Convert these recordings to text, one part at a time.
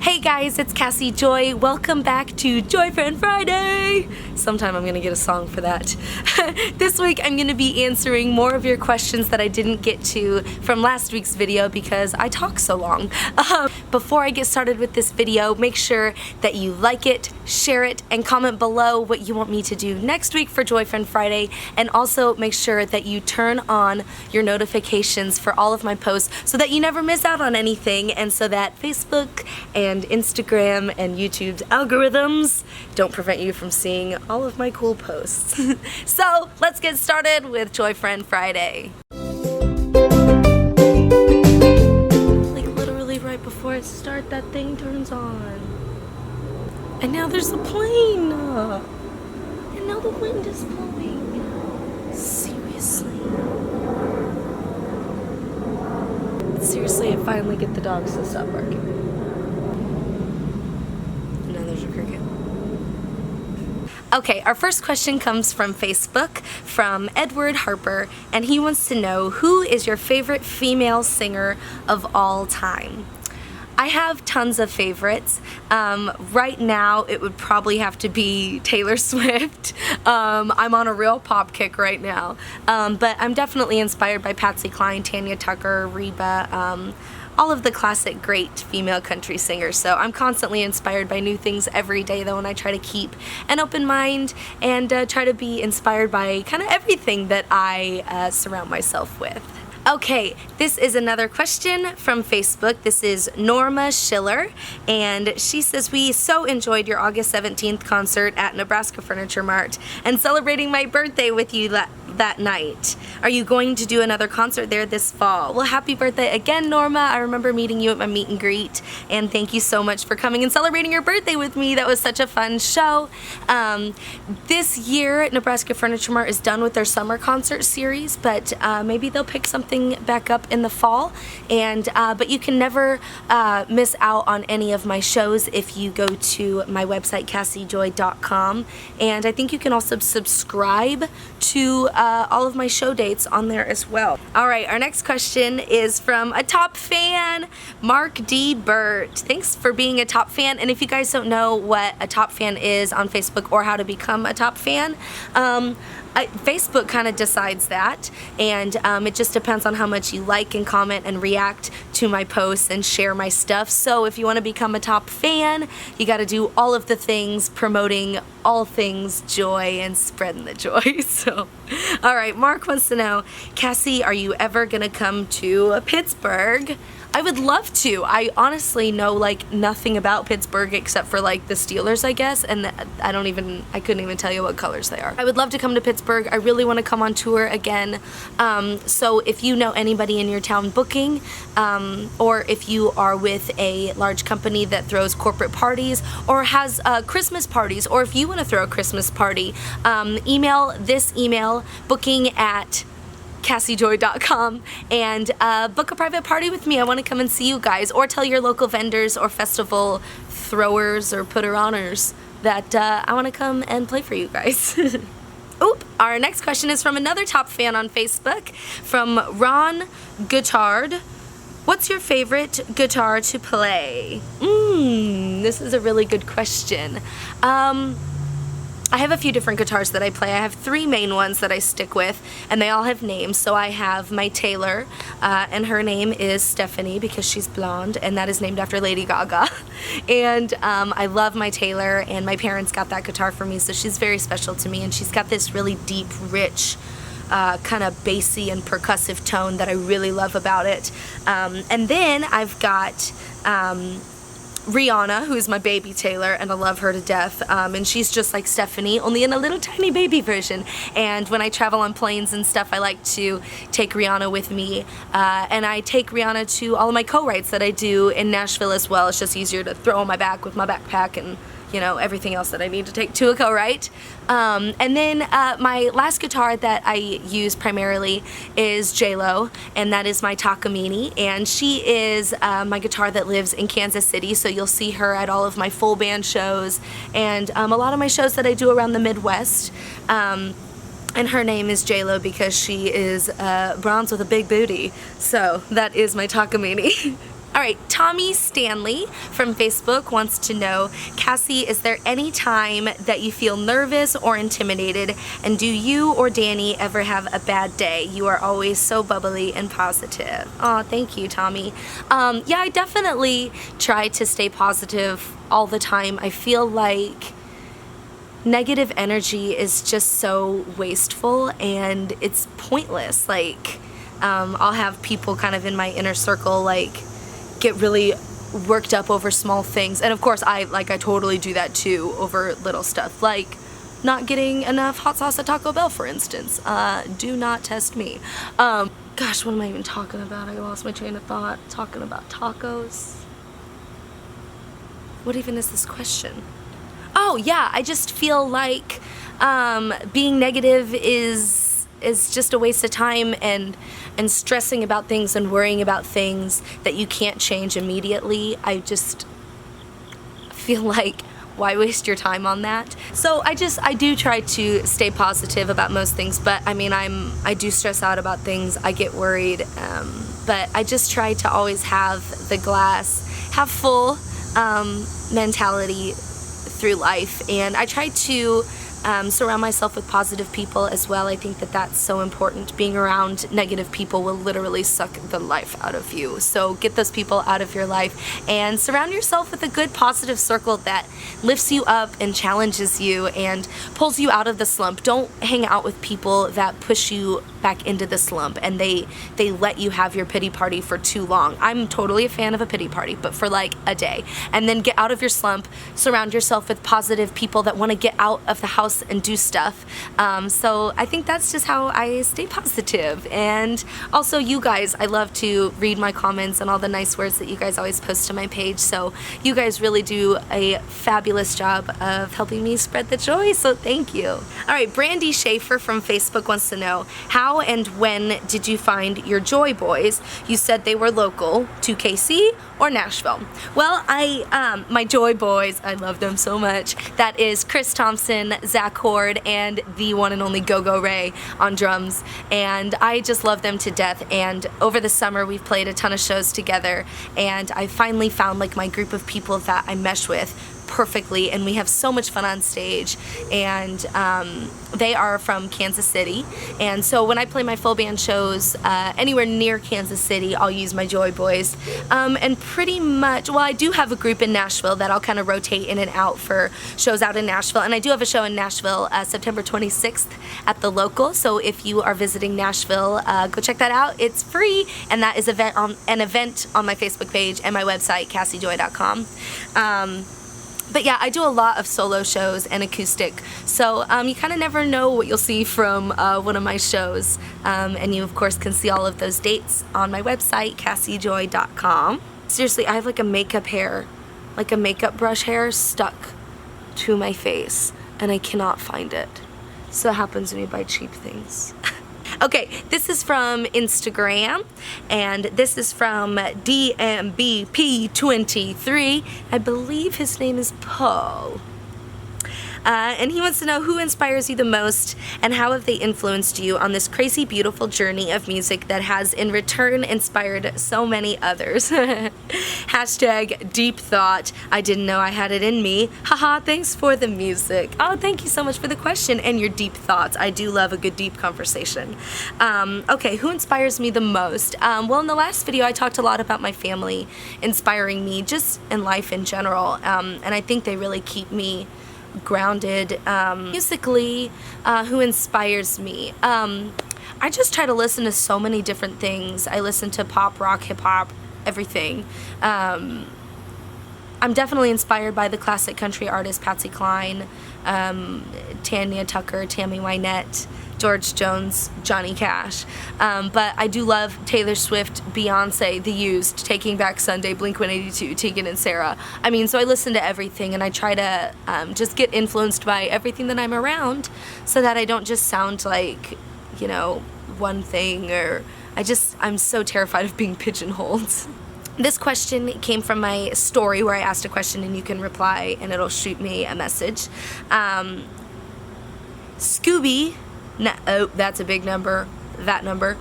Hey guys, it's Cassie Joy. Welcome back to Joyfriend Friday! Sometime I'm gonna get a song for that. This week I'm gonna be answering more of your questions that I didn't get to from last week's video because I talk so long. Before I get started with this video, make sure that you like it, share it, and comment below what you want me to do next week for Joyfriend Friday, and also make sure that you turn on your notifications for all of my posts so that you never miss out on anything, and so that Facebook and Instagram and YouTube's algorithms don't prevent you from seeing all of my cool posts. So let's get started with Joyfriend Friday. Like literally right before I start, that thing turns on. And now there's a plane. And now the wind is blowing. Seriously. Seriously, I finally get the dogs to stop barking. Okay, our first question comes from Facebook, from Edward Harper, and he wants to know, who is your favorite female singer of all time? I have tons of favorites. Right now, it would probably have to be Taylor Swift. I'm on a real pop kick right now. But I'm definitely inspired by Patsy Cline, Tanya Tucker, Reba, all of the classic great female country singers. So I'm constantly inspired by new things every day though, and I try to keep an open mind and try to be inspired by kind of everything that I surround myself with. Okay, this is another question from Facebook. This is Norma Schiller, and she says, we so enjoyed your August 17th concert at Nebraska Furniture Mart and celebrating my birthday with you that night. Are you going to do another concert there this fall? Well, happy birthday again, Norma. I remember meeting you at my meet and greet, and thank you so much for coming and celebrating your birthday with me. That was such a fun show. This year, Nebraska Furniture Mart is done with their summer concert series, but maybe they'll pick something back up in the fall, and but you can never miss out on any of my shows if you go to my website cassiejoy.com, and I think you can also subscribe to all of my show dates on there as well. Alright, our next question is from a top fan, Mark D. Burt. Thanks for being a top fan, and if you guys don't know what a top fan is on Facebook or how to become a top fan, Facebook kind of decides that, and it just depends on how much you like and comment and react to my posts and share my stuff. So if you want to become a top fan, you got to do all of the things promoting all things joy and spreading the joy. So, alright, Mark wants to know, Cassie, are you ever going to come to Pittsburgh? I would love to. I honestly know like nothing about Pittsburgh except for like the Steelers, I guess, and I couldn't even tell you what colors they are. I would love to come to Pittsburgh. I really want to come on tour again. So if you know anybody in your town booking, or if you are with a large company that throws corporate parties or has Christmas parties, or if you want to throw a Christmas party, email this email, booking@ cassiejoy.com, and book a private party with me. I want to come and see you guys, or tell your local vendors or festival throwers or putter-oners that I want to come and play for you guys. Oop, our next question is from another top fan on Facebook, from Ron Guitard. What's your favorite guitar to play? This is a really good question. I have a few different guitars that I play. I have 3 main ones that I stick with, and they all have names. So I have my Taylor, and her name is Stephanie because she's blonde, and that is named after Lady Gaga. And I love my Taylor, and my parents got that guitar for me, so she's very special to me, and she's got this really deep, rich, kind of bassy and percussive tone that I really love about it. And then I've got Rihanna, who's my baby Taylor, and I love her to death, and she's just like Stephanie, only in a little tiny baby version. And when I travel on planes and stuff, I like to take Rihanna with me, and I take Rihanna to all of my co-writes that I do in Nashville as well. It's just easier to throw on my back with my backpack and, you know, everything else that I need to take to a co-write. And then my last guitar that I use primarily is J-Lo, and that is my Takamine, and she is my guitar that lives in Kansas City, so you'll see her at all of my full band shows and a lot of my shows that I do around the Midwest. And her name is J-Lo because she is bronze with a big booty, so that is my Takamine. All right, Tommy Stanley from Facebook wants to know, Cassie, is there any time that you feel nervous or intimidated? And do you or Danny ever have a bad day? You are always so bubbly and positive. Oh, thank you, Tommy. Yeah, I definitely try to stay positive all the time. I feel like negative energy is just so wasteful and it's pointless. Like, I'll have people kind of in my inner circle like get really worked up over small things, and of course I totally do that too over little stuff, like not getting enough hot sauce at Taco Bell, for instance. Do not test me. Gosh, what am I even talking about? I lost my train of thought. Talking about tacos. What even is this question? Oh yeah, I just feel like being negative is just a waste of time, and stressing about things and worrying about things that you can't change immediately. I just feel like, why waste your time on that? So I do try to stay positive about most things, but I mean, I do stress out about things. I get worried, but I just try to always have the glass half full mentality through life, and I try to surround myself with positive people as well. I think that that's so important. Being around negative people will literally suck the life out of you. So get those people out of your life and surround yourself with a good positive circle that lifts you up and challenges you and pulls you out of the slump. Don't hang out with people that push you back into the slump and they let you have your pity party for too long. I'm totally a fan of a pity party, but for like a day. And then get out of your slump, surround yourself with positive people that want to get out of the house and do stuff. So I think that's just how I stay positive. And also, you guys, I love to read my comments and all the nice words that you guys always post to my page. So you guys really do a fabulous job of helping me spread the joy. So thank you. All right, Brandy Schaefer from Facebook wants to know, how and when did you find your Joy Boys? You said they were local to KC or Nashville. Well, my Joy Boys, I love them so much. That is Chris Thompson, Zach Horde, and the one and only Go-Go Ray on drums. And I just love them to death. And over the summer, we've played a ton of shows together. And I finally found like my group of people that I mesh with perfectly, and we have so much fun on stage. And they are from Kansas City, and so when I play my full band shows anywhere near Kansas City, I'll use my Joy Boys. And pretty much, well, I do have a group in Nashville that I'll kind of rotate in and out for shows out in Nashville, and I do have a show in Nashville September 26th at the Local. So if you are visiting Nashville, go check that out. It's free, and that is an event on my Facebook page and my website, CassieJoy.com. But yeah, I do a lot of solo shows and acoustic, so you kind of never know what you'll see from one of my shows. And you, of course, can see all of those dates on my website, CassieJoy.com. Seriously, I have like a makeup brush hair stuck to my face, and I cannot find it. So that happens when you buy cheap things. Okay, this is from Instagram, and this is from DMBP23. I believe his name is Paul. And he wants to know, who inspires you the most, and how have they influenced you on this crazy, beautiful journey of music that has in return inspired so many others? Hashtag deep thought. I didn't know I had it in me. Haha, thanks for the music. Oh, thank you so much for the question and your deep thoughts. I do love a good deep conversation. Okay, who inspires me the most? Well, in the last video, I talked a lot about my family inspiring me just in life in general. And I think they really keep me grounded. Musically, who inspires me? I just try to listen to so many different things. I listen to pop, rock, hip hop, everything. I'm definitely inspired by the classic country artists Patsy Cline, Tanya Tucker, Tammy Wynette, George Jones, Johnny Cash. But I do love Taylor Swift, Beyonce, The Used, Taking Back Sunday, Blink-182, Tegan and Sarah. I mean, so I listen to everything, and I try to just get influenced by everything that I'm around, so that I don't just sound like, you know, one thing, or I'm so terrified of being pigeonholed. This question came from my story where I asked a question and you can reply and it'll shoot me a message. Scooby, oh, that's a big number. that number.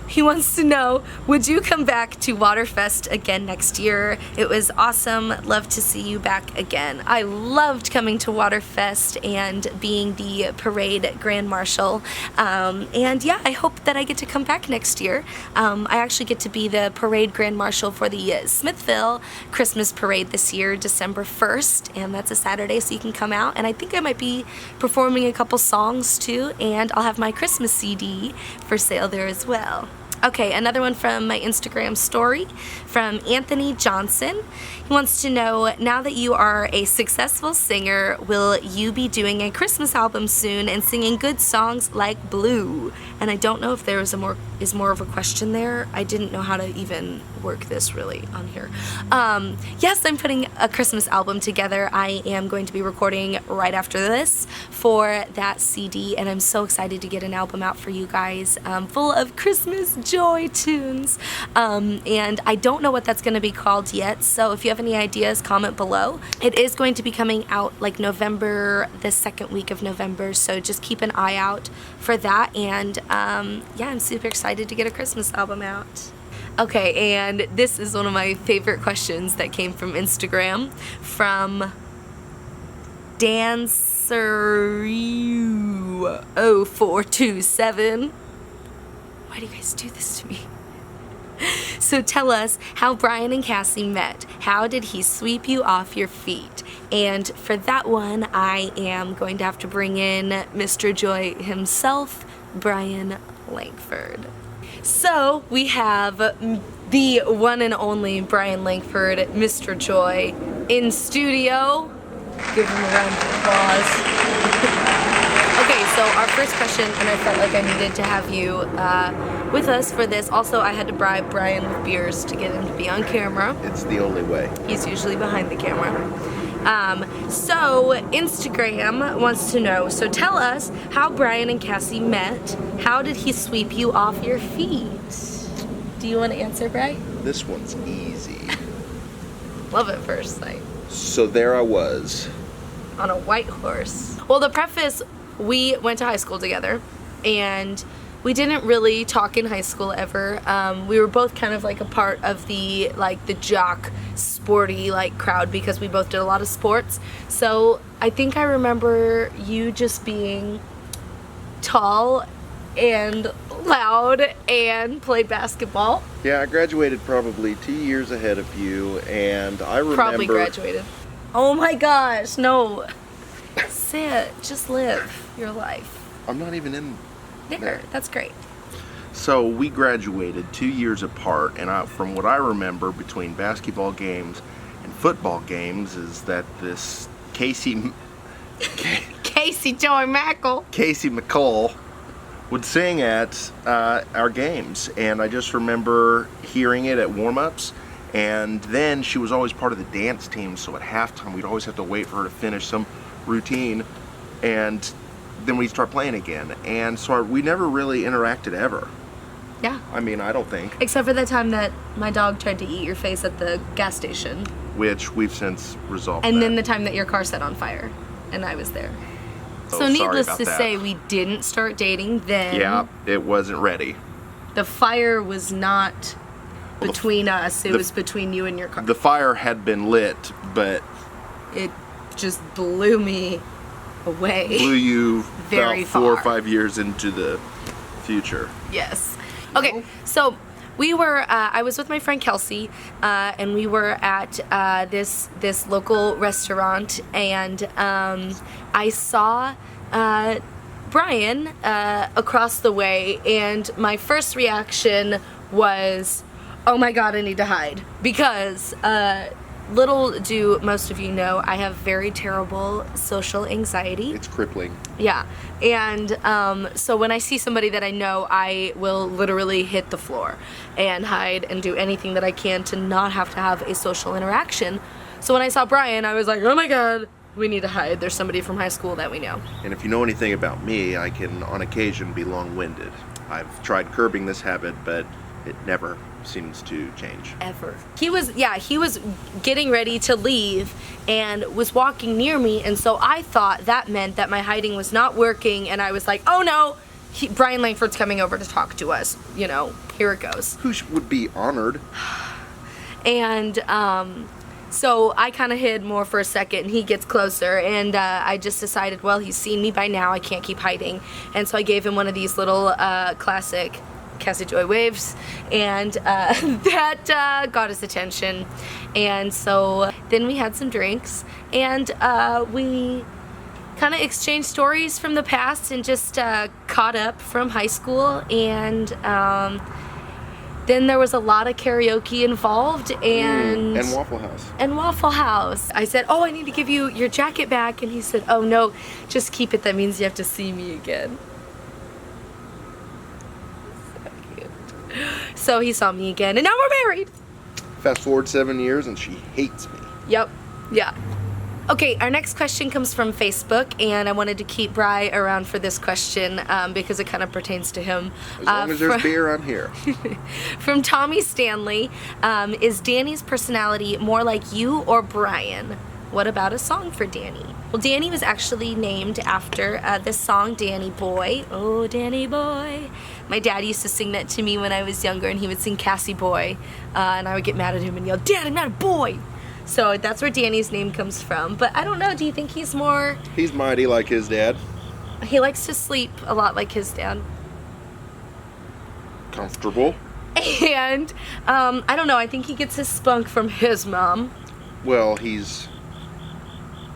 He wants to know, would you come back to Waterfest again next year? It was awesome. Love to see you back again. I loved coming to Waterfest and being the parade grand marshal. And yeah, I hope that I get to come back next year. I actually get to be the parade grand marshal for the Smithville Christmas parade this year, December 1st, and that's a Saturday, so you can come out. And I think I might be performing a couple songs too, and I'll have my Christmas CD for sale there as well. Okay, another one from my Instagram story from Anthony Johnson. He wants to know, now that you are a successful singer, will you be doing a Christmas album soon and singing good songs like Blue? And I don't know if there is more of a question there. I didn't know how to even work this really on here. Yes, I'm putting a Christmas album together. I am going to be recording right after this for that CD, and I'm so excited to get an album out for you guys, full of Christmas joy tunes. And I don't know what that's going to be called yet, so if you have any ideas, comment below. It is going to be coming out like November, the second week of November, so just keep an eye out for that. And yeah, I'm super excited to get a Christmas album out. Okay, and this is one of my favorite questions that came from Instagram from Dancer0427. Why do you guys do this to me? So tell us how Bryan and Cassie met. How did he sweep you off your feet? And for that one, I am going to have to bring in Mr. Joy himself, Bryan Langford. So we have the one and only Bryan Langford, Mr. Joy, in studio. Give him a round of applause. Okay, so our first question, and I felt like I needed to have you with us for this. Also, I had to bribe Bryan with beers to get him to be on camera. It's the only way. He's usually behind the camera. So Instagram wants to know, so tell us how Bryan and Cassie met. How did he sweep you off your feet? Do you want to answer, Bryan? This one's easy. Love at first sight. So there I was. On a white horse. Well, to preface, we went to high school together, and we didn't really talk in high school ever. We were both kind of like a part of the jock sporty crowd because we both did a lot of sports. So I think I remember you just being tall and loud and played basketball. Yeah, I graduated probably 2 years ahead of you, and I remember... Probably graduated. Oh my gosh, no. Sit, just live your life. I'm not even in there. That's great. So we graduated 2 years apart, and from what I remember between basketball games and football games is that this Casey Joy McCall would sing at our games, and I just remember hearing it at warm-ups. And then she was always part of the dance team, so at halftime we'd always have to wait for her to finish some routine, and then we'd start playing again. And so we never really interacted ever. Yeah. I mean, I don't think. Except for the time that my dog tried to eat your face at the gas station. Which we've since resolved. And then the time that your car set on fire, and I was there. Oh, so needless to say, we didn't start dating then. Yeah, it wasn't ready. The fire was not between us, it was between you and your car. The fire had been lit, but it just blew me away. Blew you very about 4 far. or 5 years into the future. Yes. Okay, so we were, I was with my friend Kelsey, and we were at this local restaurant, and I saw Bryan across the way, and my first reaction was, oh my god, I need to hide. Because little do most of you know, I have very terrible social anxiety. It's crippling. Yeah, and so when I see somebody that I know, I will literally hit the floor and hide and do anything that I can to not have to have a social interaction. So when I saw Bryan, I was like, oh my god, we need to hide. There's somebody from high school that we know. And if you know anything about me, I can on occasion be long-winded. I've tried curbing this habit, but it never seems to change. Ever. He was getting ready to leave and was walking near me, and so I thought that meant that my hiding was not working, and I was like, oh no, Bryan Langford's coming over to talk to us. You know, here it goes. Who would be honored? And so I kind of hid more for a second, and he gets closer, and I just decided, well, he's seen me by now, I can't keep hiding. And so I gave him one of these little classic Cassie Joy waves, and that got his attention. And so then we had some drinks, and we kind of exchanged stories from the past and just caught up from high school. And then there was a lot of karaoke involved, and Waffle House. And Waffle House. I said, oh, I need to give you your jacket back. And he said, oh, no, just keep it. That means you have to see me again. So cute. So he saw me again, and now we're married. Fast forward 7 years, and she hates me. Yep. Yeah. Okay, our next question comes from Facebook, and I wanted to keep Bri around for this question because it kind of pertains to him. As long as there's beer on here. From Tommy Stanley, is Danny's personality more like you or Bryan? What about a song for Danny? Well, Danny was actually named after this song, Danny Boy. Oh, Danny Boy. My dad used to sing that to me when I was younger, and he would sing Cassie Boy, and I would get mad at him and yell, Dad, I'm not a boy! So that's where Danny's name comes from. But I don't know, do you think he's more... He's mighty like his dad. He likes to sleep a lot like his dad. Comfortable. And, I don't know, I think he gets his spunk from his mom. Well,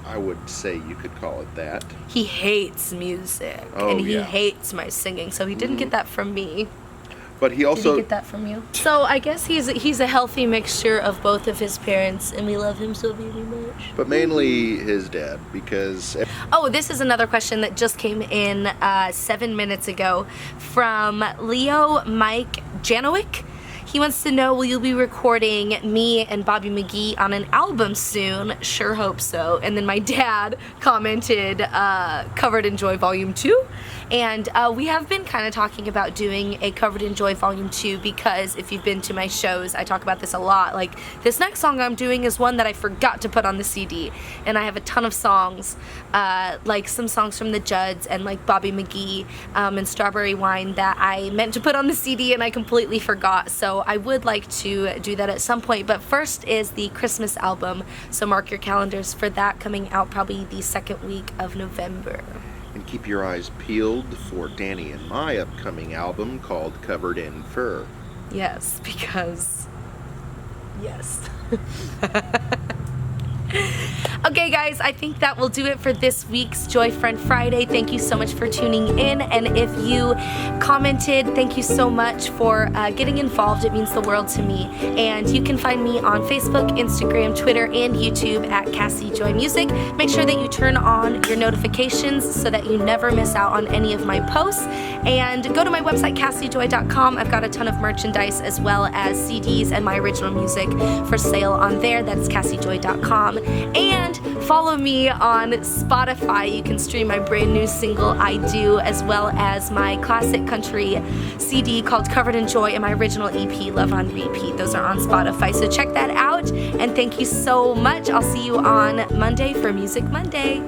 I would say you could call it that. He hates music, oh, and he yeah. hates my singing, so he didn't get that from me. But he also... Did he get that from you? So I guess he's a healthy mixture of both of his parents, and we love him so very much. But mainly his dad, because... Oh, this is another question that just came in 7 minutes ago from Leo Mike Janowick. He wants to know, will you be recording me and Bobby McGee on an album soon? Sure hope so. And then my dad commented, Covered in Joy Volume 2. And we have been kind of talking about doing a Covered in Joy Volume 2 because if you've been to my shows, I talk about this a lot. Like, this next song I'm doing is one that I forgot to put on the CD. And I have a ton of songs, like some songs from the Judds and like Bobby McGee and Strawberry Wine that I meant to put on the CD and I completely forgot. So I would like to do that at some point. But first is the Christmas album. So mark your calendars for that coming out probably the second week of November. And keep your eyes peeled for Danny and my upcoming album called Covered in Fur. Yes, because... Yes. Okay, guys, I think that will do it for this week's Joyfriend Friday. Thank you so much for tuning in. And if you commented, thank you so much for getting involved. It means the world to me. And you can find me on Facebook, Instagram, Twitter, and YouTube at Cassie Joy Music. Make sure that you turn on your notifications so that you never miss out on any of my posts. And go to my website, CassieJoy.com. I've got a ton of merchandise as well as CDs and my original music for sale on there. That's CassieJoy.com. And follow me on Spotify. You can stream my brand new single, I Do, as well as my classic country CD called Covered in Joy and my original EP, Love on Repeat. Those are on Spotify. So check that out. And thank you so much. I'll see you on Monday for Music Monday.